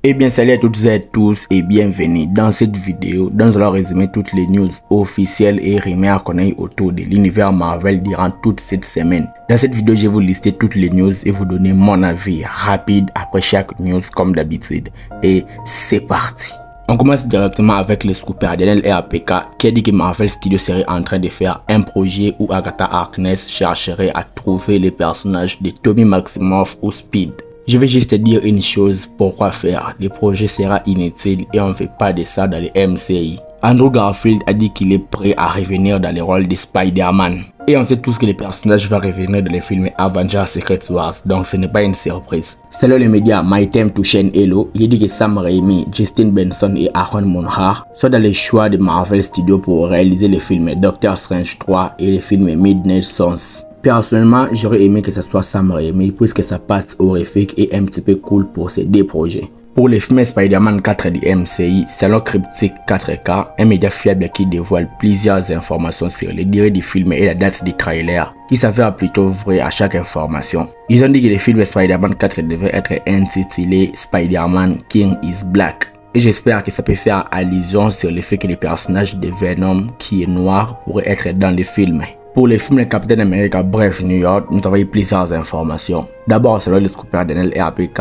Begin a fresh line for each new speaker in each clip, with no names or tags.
Eh bien salut à toutes et à tous et bienvenue dans cette vidéo dont nous allons résumer toutes les news officielles et rumeurs qu'on a eu autour de l'univers Marvel durant toute cette semaine. Dans cette vidéo, je vais vous lister toutes les news et vous donner mon avis rapide après chaque news comme d'habitude. Et c'est parti. On commence directement avec le scooper Daniel RPK qui a dit que Marvel Studios serait en train de faire un projet où Agatha Harkness chercherait à trouver les personnages de Tommy Maximoff ou Speed. Je vais juste te dire une chose, pourquoi faire. Le projet sera inutile et on ne fait pas de ça dans les MCI. Andrew Garfield a dit qu'il est prêt à revenir dans le rôle de Spider-Man. Et on sait tous que les personnages vont revenir dans les films Avengers Secret Wars, donc ce n'est pas une surprise. Selon les médias My Time to Shine Hello, il dit que Sam Raimi, Justin Benson et Aaron Monhar sont dans les choix de Marvel Studios pour réaliser les films Doctor Strange 3 et les films Midnight Suns. Personnellement, j'aurais aimé que ce soit Sam Raimi puisque sa patte horrifique est un petit peu cool pour ces deux projets. Pour les films Spider-Man 4 du MCI, selon Cryptic 4K, un média fiable qui dévoile plusieurs informations sur les durées du film et la date du trailer, qui s'avère plutôt vrai à chaque information. Ils ont dit que le film Spider-Man 4 devait être intitulé Spider-Man King is Black. Et j'espère que ça peut faire allusion sur le fait que les personnages de Venom, qui est noir, pourraient être dans le film. Pour les films Captain America Brave New York, nous avons eu plusieurs informations. D'abord, selon le scooper Daniel RPK,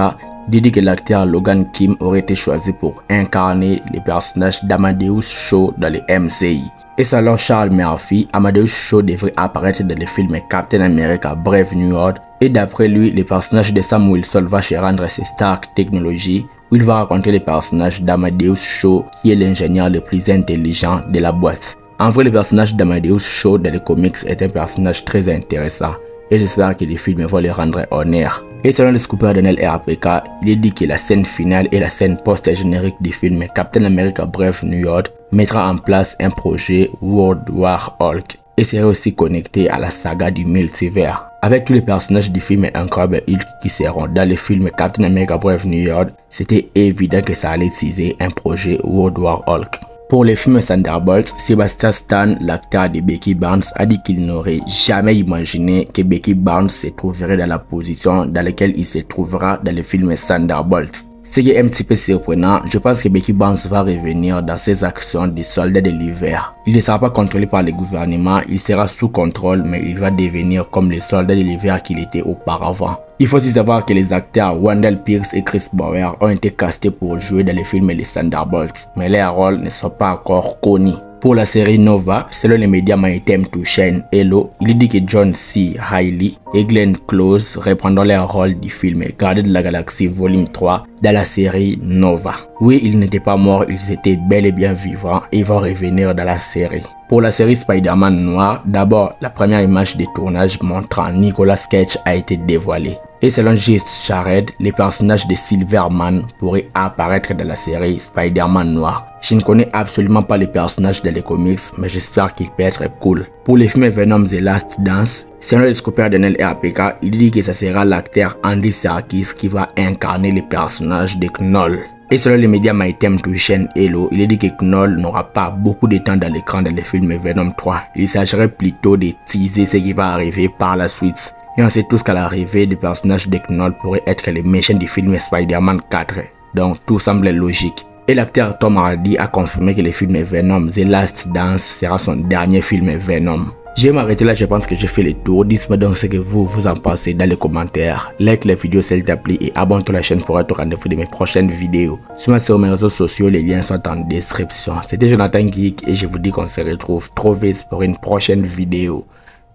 il dit que l'acteur Logan Kim aurait été choisi pour incarner les personnages d'Amadeus Cho dans les MCI. Et selon Charles Murphy, Amadeus Cho devrait apparaître dans les films Captain America Brave New World. Et d'après lui, le personnage de Sam Wilson va se rendre à ses Stark Technologies, où il va raconter le personnage d'Amadeus Cho, qui est l'ingénieur le plus intelligent de la boîte. En vrai, le personnage d'Amadeus Cho dans les comics est un personnage très intéressant et j'espère que les films vont lui rendre honneur. Et selon le scooper Daniel RPK, il est dit que la scène finale et la scène post-générique du film Captain America Brave New York mettra en place un projet World War Hulk et serait aussi connecté à la saga du multivers. Avec tous les personnages du film Incredible Hulk qui seront dans le film Captain America Brave New York, c'était évident que ça allait utiliser un projet World War Hulk. Pour les films Thunderbolts, Sebastian Stan, l'acteur de Bucky Barnes, a dit qu'il n'aurait jamais imaginé que Bucky Barnes se trouverait dans la position dans laquelle il se trouvera dans le film Thunderbolts. Ce qui est un petit peu surprenant, je pense que Bucky Barnes va revenir dans ses actions de soldat de l'hiver. Il ne sera pas contrôlé par le gouvernement, il sera sous contrôle, mais il va devenir comme les soldats de l'hiver qu'il était auparavant. Il faut aussi savoir que les acteurs Wendell Pierce et Chris Bauer ont été castés pour jouer dans les films Les Thunderbolts, mais leurs rôles ne sont pas encore connus. Pour la série Nova, selon les médias My Time to Shine Hello, il dit que John C. Reilly et Glenn Close reprendront leur rôle du film Gardiens de la Galaxie Volume 3 dans la série Nova. Oui, ils n'étaient pas morts, ils étaient bel et bien vivants et ils vont revenir dans la série. Pour la série Spider-Man Noir, d'abord, la première image de tournage montrant Nicolas Cage a été dévoilée. Et selon Gist Jared, les personnages de Silverman pourraient apparaître dans la série Spider-Man Noir. Je ne connais absolument pas les personnages dans les comics, mais j'espère qu'il peut être cool. Pour les films Venom The Last Dance, selon le scooper Daniel RPK, il dit que ce sera l'acteur Andy Serkis qui va incarner les personnages de Knoll. Et selon les médias My Time to Shine Hello, il est dit que Knoll n'aura pas beaucoup de temps dans l'écran dans le film Venom 3. Il s'agirait plutôt de teaser ce qui va arriver par la suite. Et on sait tous qu'à l'arrivée des personnages de Knoll pourraient être les méchants du film Spider-Man 4. Donc tout semble logique. Et l'acteur Tom Hardy a confirmé que le film Venom The Last Dance sera son dernier film Venom. Je vais m'arrêter là, je pense que j'ai fait le tour. Dites-moi donc ce que vous en pensez dans les commentaires. Like la vidéo s'il te plaît et abonne-toi à la chaîne pour être au rendez-vous de mes prochaines vidéos. Suis-moi sur mes réseaux sociaux, les liens sont en description. C'était Jonathan Geek et je vous dis qu'on se retrouve trop vite pour une prochaine vidéo.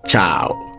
Ciao!